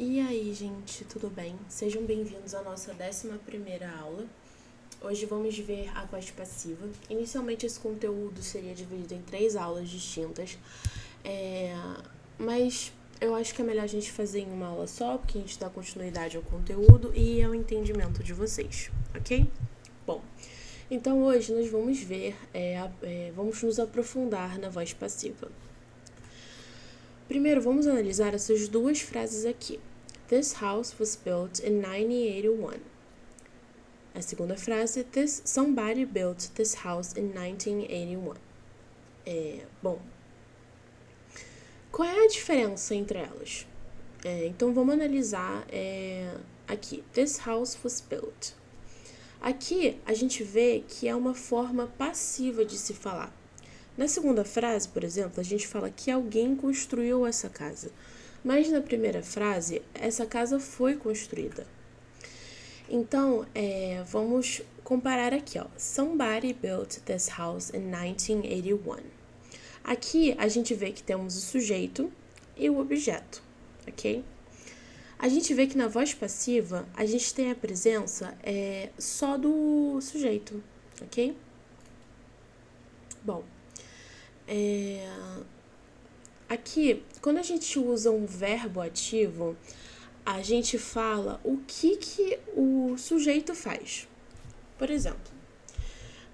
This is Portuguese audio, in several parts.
E aí, gente, tudo bem? Sejam bem-vindos à nossa 11ª aula. Hoje vamos ver a voz passiva. Inicialmente, esse conteúdo seria dividido em 3 aulas distintas, mas eu acho que é melhor a gente fazer em uma aula só, porque a gente dá continuidade ao conteúdo e ao entendimento de vocês, ok? Bom, então hoje nós vamos ver, vamos nos aprofundar na voz passiva. Primeiro, vamos analisar essas duas frases aqui. This house was built in 1981. A segunda frase, somebody built this house in 1981. Bom, qual é a diferença entre elas? Então, vamos analisar aqui. This house was built. Aqui, a gente vê que é uma forma passiva de se falar. Na segunda frase, por exemplo, a gente fala que alguém construiu essa casa. Mas na primeira frase, essa casa foi construída. Então, vamos comparar aqui, ó. Somebody built this house in 1981. Aqui, a gente vê que temos o sujeito e o objeto, ok? A gente vê que na voz passiva, a gente tem a presença só do sujeito, ok? Bom, aqui, quando a gente usa um verbo ativo, a gente fala o que o sujeito faz. Por exemplo,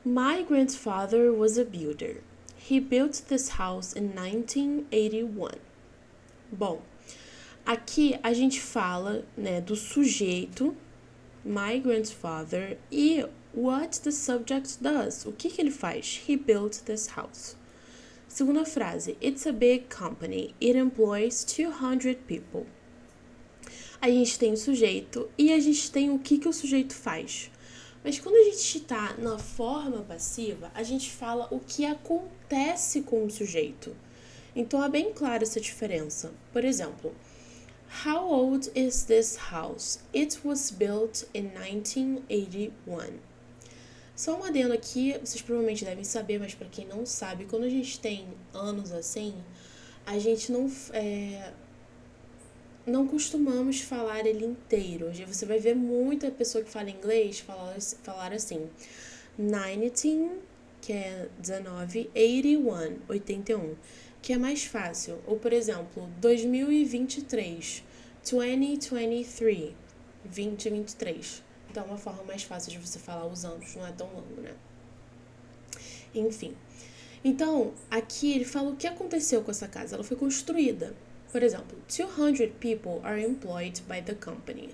My grandfather was a builder. He built this house in 1981. Bom, aqui a gente fala, do sujeito, my grandfather, e what the subject does. O que ele faz? He built this house. Segunda frase, it's a big company. It employs 200 people. A gente tem o sujeito e a gente tem o que o sujeito faz. Mas quando a gente está na forma passiva, a gente fala o que acontece com o sujeito. Então é bem clara essa diferença. Por exemplo, How old is this house? It was built in 1981. Só um adendo aqui, vocês provavelmente devem saber, mas para quem não sabe, quando a gente tem anos assim, a gente não costumamos falar ele inteiro. Você vai ver muita pessoa que fala inglês falar assim, 19, que é 19, 81, 81, que é mais fácil. Ou, por exemplo, 2023, 2023, 2023. Então, é uma forma mais fácil de você falar os anos, não é tão longo, né? Enfim. Então, aqui ele fala o que aconteceu com essa casa. Ela foi construída. Por exemplo, 200 people are employed by the company.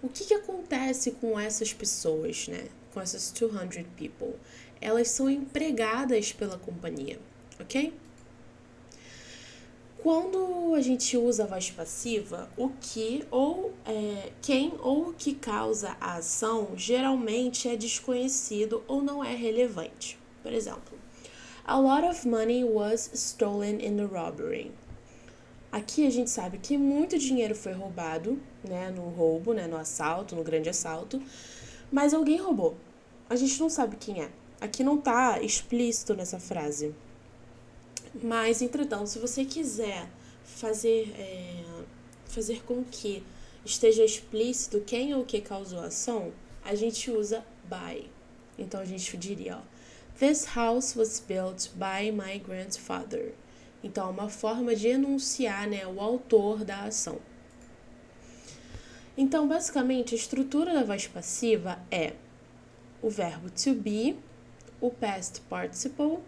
O que acontece com essas pessoas, né? Com essas 200 people? Elas são empregadas pela companhia, ok? Quando a gente usa a voz passiva, o que ou quem ou o que causa a ação geralmente é desconhecido ou não é relevante. Por exemplo, a lot of money was stolen in the robbery. Aqui a gente sabe que muito dinheiro foi roubado, né, no roubo, né, no assalto, no grande assalto, mas alguém roubou. A gente não sabe quem é. Aqui não tá explícito nessa frase. Mas, entretanto, se você quiser fazer com que esteja explícito quem ou o que causou a ação, a gente usa by. Então, a gente diria, ó, This house was built by my grandfather. Então, é uma forma de enunciar, o autor da ação. Então, basicamente, a estrutura da voz passiva é o verbo to be, o past participle,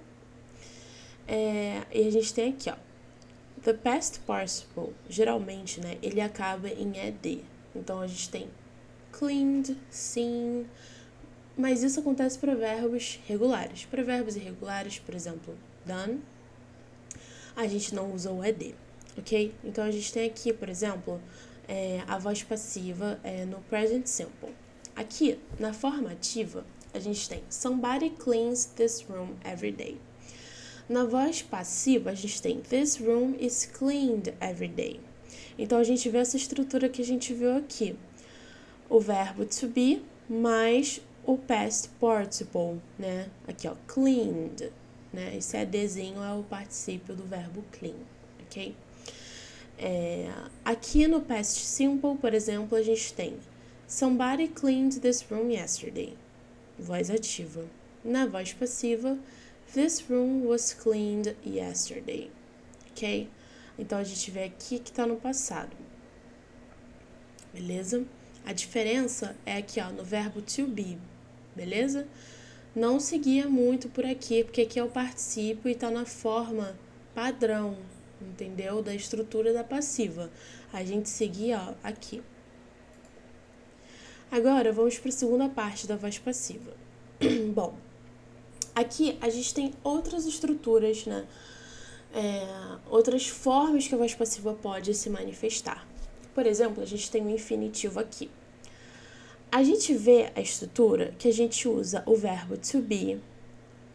e a gente tem aqui, ó, the past participle, geralmente, ele acaba em ed. Então, a gente tem cleaned, seen, mas isso acontece para verbos regulares. Para verbos irregulares, por exemplo, done, a gente não usa o ed, ok? Então, a gente tem aqui, por exemplo, a voz passiva no present simple. Aqui, na forma ativa, a gente tem somebody cleans this room every day. Na voz passiva, a gente tem this room is cleaned every day. Então, a gente vê essa estrutura que a gente viu aqui. O verbo to be mais o past participle, né? Aqui, ó, cleaned, né? Esse adzinho é o particípio do verbo clean, ok? Aqui no past simple, por exemplo, a gente tem somebody cleaned this room yesterday. Voz ativa. Na voz passiva, this room was cleaned yesterday. Ok? Então, a gente vê aqui que tá no passado. Beleza? A diferença é aqui, ó, no verbo to be. Beleza? Não seguia muito por aqui, porque aqui é o participo e tá na forma padrão, entendeu? Da estrutura da passiva. A gente seguia, ó, aqui. Agora, vamos para a segunda parte da voz passiva. Bom, aqui a gente tem outras estruturas, né? Outras formas que a voz passiva pode se manifestar. Por exemplo, a gente tem o infinitivo aqui. A gente vê a estrutura que a gente usa o verbo to be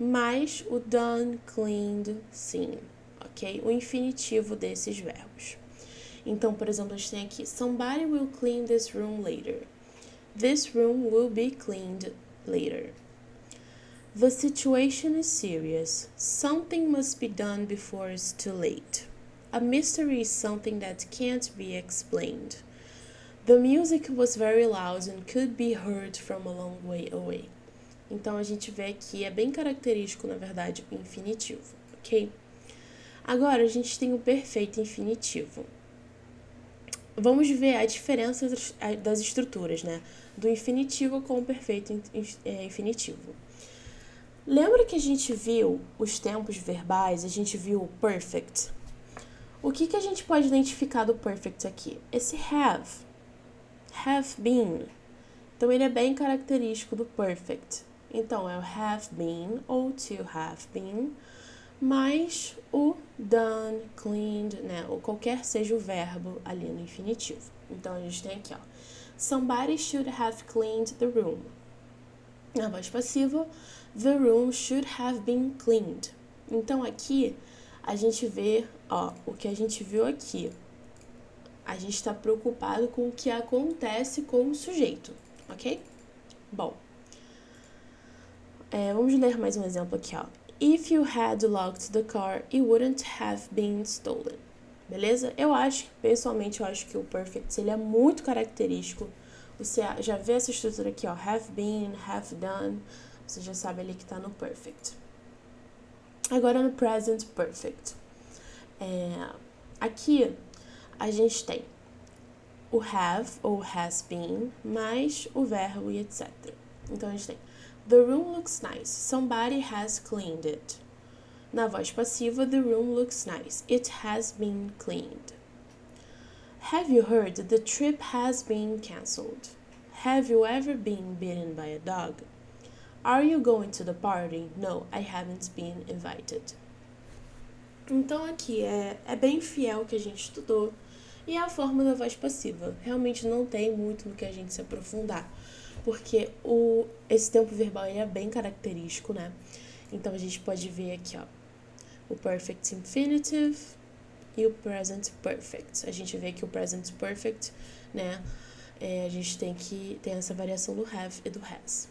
mais o done, cleaned, seen, ok? O infinitivo desses verbos. Então, por exemplo, a gente tem aqui somebody will clean this room later. This room will be cleaned later. The situation is serious. Something must be done before it's too late. A mystery is something that can't be explained. The music was very loud and could be heard from a long way away. Então, a gente vê que é bem característico, na verdade, o infinitivo, ok? Agora, a gente tem o perfeito infinitivo. Vamos ver a diferença das estruturas, né? Do infinitivo com o perfeito infinitivo. Lembra que a gente viu os tempos verbais, a gente viu o perfect? O que a gente pode identificar do perfect aqui? Esse have been. Então, ele é bem característico do perfect. Então, é o have been ou to have been, mais o done, cleaned, né? Ou qualquer seja o verbo ali no infinitivo. Então, a gente tem aqui, ó. Somebody should have cleaned the room. Na voz passiva, the room should have been cleaned. Então, aqui, a gente vê, ó, o que a gente viu aqui. A gente está preocupado com o que acontece com o sujeito, ok? Bom, vamos ler mais um exemplo aqui, ó. If you had locked the car, it wouldn't have been stolen. Beleza? Pessoalmente, eu acho que o perfect, ele é muito característico. Você já vê essa estrutura aqui, ó, have been, have done, você já sabe ali que tá no perfect. Agora no present perfect. Aqui a gente tem o have ou has been, mais o verbo e etc. Então a gente tem the room looks nice, somebody has cleaned it. Na voz passiva, the room looks nice, it has been cleaned. Have you heard the trip has been cancelled? Have you ever been bitten by a dog? Are you going to the party? No, I haven't been invited. Então aqui é bem fiel o que a gente estudou e é a forma da voz passiva. Realmente não tem muito no que a gente se aprofundar, porque esse tempo verbal é bem característico, né? Então a gente pode ver aqui, ó, o perfect infinitive e o present perfect. A gente vê que o present perfect, né, a gente tem essa variação do have e do has.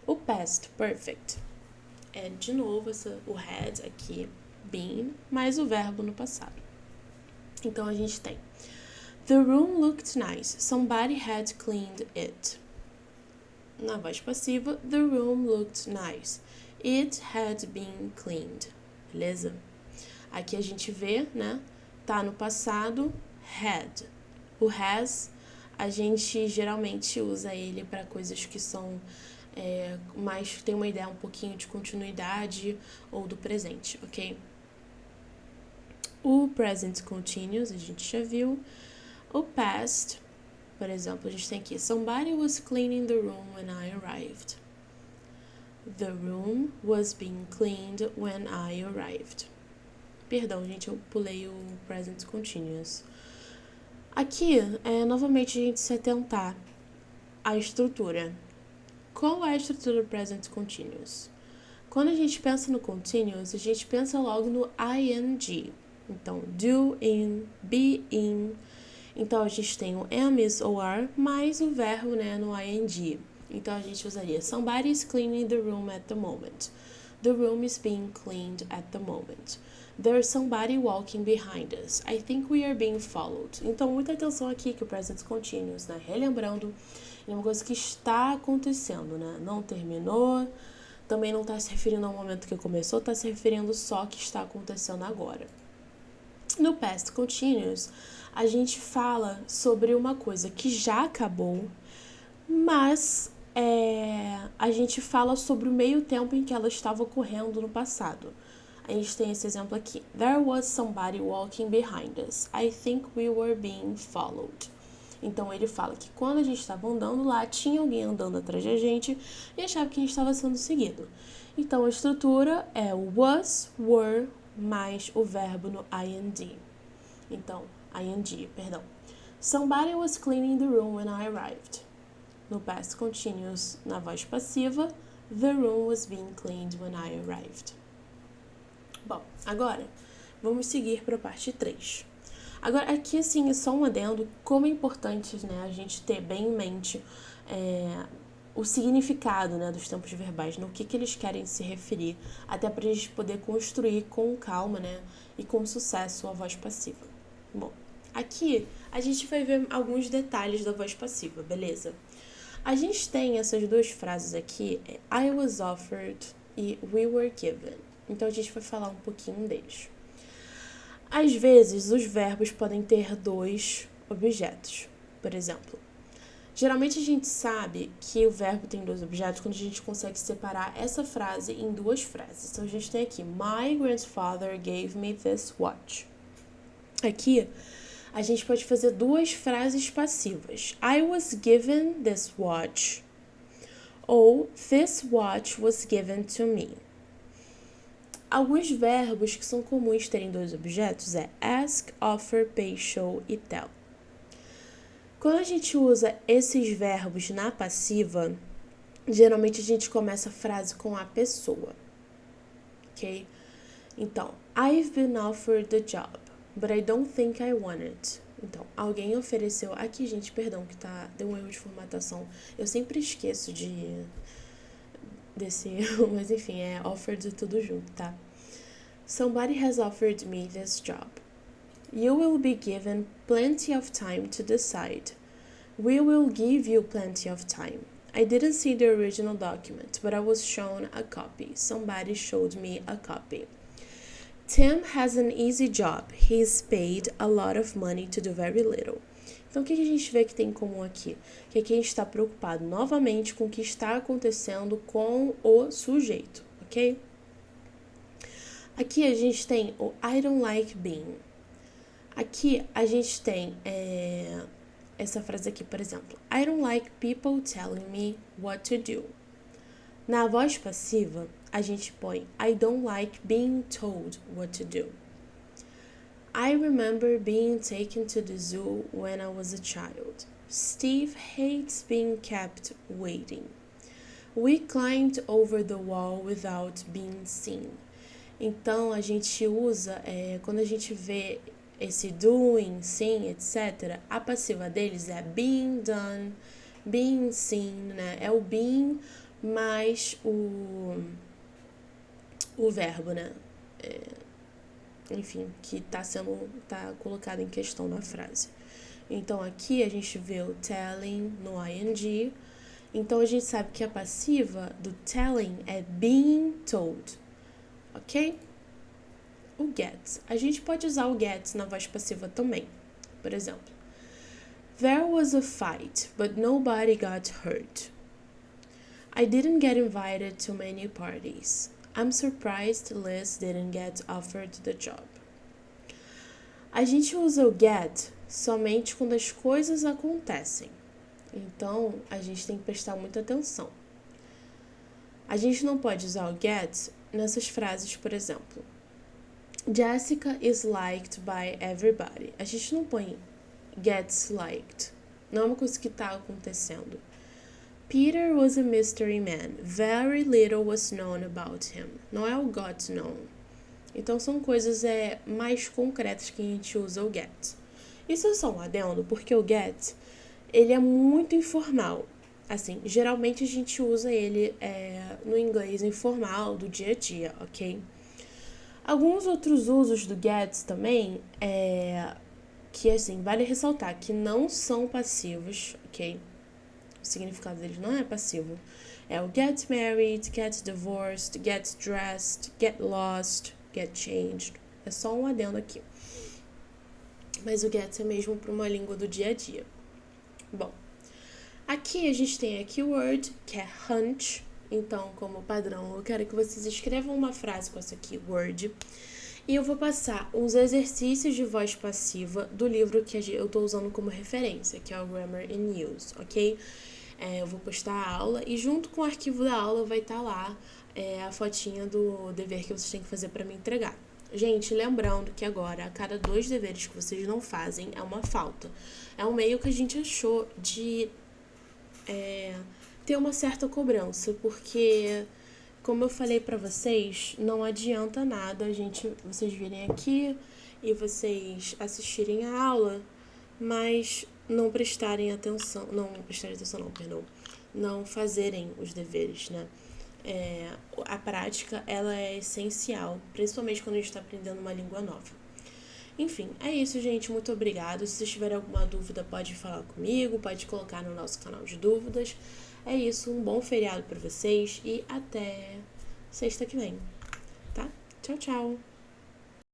O past perfect é, de novo, o had aqui, been, mais o verbo no passado. Então, a gente tem the room looked nice, somebody had cleaned it. Na voz passiva, the room looked nice, it had been cleaned. Beleza? Aqui a gente vê, né, tá no passado, had. O has, a gente geralmente usa ele para coisas que são mais, tem uma ideia um pouquinho de continuidade ou do presente, ok? O present continuous, a gente já viu. O past, por exemplo, a gente tem aqui, somebody was cleaning the room when I arrived. The room was being cleaned when I arrived. Perdão, gente, eu pulei o present continuous. Aqui, novamente, a gente se atentar à estrutura. Qual é a estrutura do present continuous? Quando a gente pensa no continuous, a gente pensa logo no ing. Então, do, in, be, in. Então, a gente tem o am, is ou are, mais o verbo, né, no ing. Então, a gente usaria somebody is cleaning the room at the moment. The room is being cleaned at the moment. There's somebody walking behind us. I think we are being followed. Então, muita atenção aqui que o present continuous, né? Relembrando, é uma coisa que está acontecendo, né? Não terminou, também não está se referindo ao momento que começou, está se referindo só que está acontecendo agora. No past continuous, a gente fala sobre uma coisa que já acabou, mas a gente fala sobre o meio tempo em que ela estava ocorrendo no passado. A gente tem esse exemplo aqui. There was somebody walking behind us. I think we were being followed. Então, ele fala que quando a gente estava andando lá, tinha alguém andando atrás da gente e achava que a gente estava sendo seguido. Então, a estrutura é o was, were, mais o verbo no ing. Então, ing, perdão. Somebody was cleaning the room when I arrived. No past continuous, na voz passiva, the room was being cleaned when I arrived. Bom, agora vamos seguir para a parte 3. Agora, aqui, assim, é só um adendo, como é importante, né, a gente ter bem em mente o significado, né, dos tempos verbais, no que eles querem se referir, até para a gente poder construir com calma, né, e com sucesso a voz passiva. Bom, aqui a gente vai ver alguns detalhes da voz passiva, beleza? A gente tem essas duas frases aqui, I was offered e we were given. Então, a gente vai falar um pouquinho deles. Às vezes, os verbos podem ter dois objetos. Por exemplo, geralmente a gente sabe que o verbo tem dois objetos quando a gente consegue separar essa frase em duas frases. Então, a gente tem aqui, My grandfather gave me this watch. Aqui, a gente pode fazer duas frases passivas. I was given this watch. Ou, this watch was given to me. Alguns verbos que são comuns terem dois objetos é ask, offer, pay, show e tell. Quando a gente usa esses verbos na passiva, geralmente a gente começa a frase com a pessoa, ok? Então, I've been offered the job, but I don't think I want it. Então, alguém ofereceu... Aqui, gente, perdão, que deu um erro de formatação. Eu sempre esqueço desse erro, mas enfim, é offered tudo junto, tá? Somebody has offered me this job. You will be given plenty of time to decide. We will give you plenty of time. I didn't see the original document, but I was shown a copy. Somebody showed me a copy. Tim has an easy job. He's paid a lot of money to do very little. Então, o que a gente vê que tem em comum aqui? Que aqui a gente está preocupado novamente com o que está acontecendo com o sujeito, ok? Aqui a gente tem o I don't like being. Aqui a gente tem essa frase aqui, por exemplo. I don't like people telling me what to do. Na voz passiva, a gente põe I don't like being told what to do. I remember being taken to the zoo when I was a child. Steve hates being kept waiting. We climbed over the wall without being seen. Então, a gente usa, quando a gente vê esse doing, seen, etc., a passiva deles é being done, being seen, né? É o being mais o verbo, né? Enfim, que tá colocado em questão na frase. Então, aqui a gente vê o telling no ing. Então, a gente sabe que a passiva do telling é being told. Ok? O get. A gente pode usar o get na voz passiva também. Por exemplo, There was a fight, but nobody got hurt. I didn't get invited to many parties. I'm surprised Liz didn't get offered the job. A gente usa o get somente quando as coisas acontecem. Então, a gente tem que prestar muita atenção. A gente não pode usar o get nessas frases, por exemplo. Jessica is liked by everybody. A gente não põe gets liked. Não é uma coisa que está acontecendo. Peter was a mystery man. Very little was known about him. Não é o got known. Então, são coisas mais concretas que a gente usa o get. Isso é só um adendo, porque o get, ele é muito informal. Assim, geralmente a gente usa ele no inglês informal do dia a dia, ok? Alguns outros usos do get também que, assim, vale ressaltar que não são passivos, ok? O significado deles não é passivo. É o get married, get divorced, get dressed, get lost, get changed. É só um adendo aqui. Mas o get é mesmo para uma língua do dia a dia. Bom, aqui a gente tem a keyword, que é hunch. Então, como padrão, eu quero que vocês escrevam uma frase com essa keyword. E eu vou passar uns exercícios de voz passiva do livro que eu estou usando como referência, que é o Grammar in Use, ok? Eu vou postar a aula e junto com o arquivo da aula vai estar lá a fotinha do dever que vocês têm que fazer para me entregar. Gente, lembrando que agora, a cada 2 deveres que vocês não fazem, é uma falta. É um meio que a gente achou de ter uma certa cobrança, porque, como eu falei pra vocês, não adianta nada vocês virem aqui e vocês assistirem a aula, mas não prestarem atenção, não fazerem os deveres, né? A prática, ela é essencial, principalmente quando a gente está aprendendo uma língua nova. Enfim, é isso, gente. Muito obrigada. Se vocês tiverem alguma dúvida, pode falar comigo, pode colocar no nosso canal de dúvidas. É isso, um bom feriado para vocês e até sexta que vem, tá? Tchau, tchau!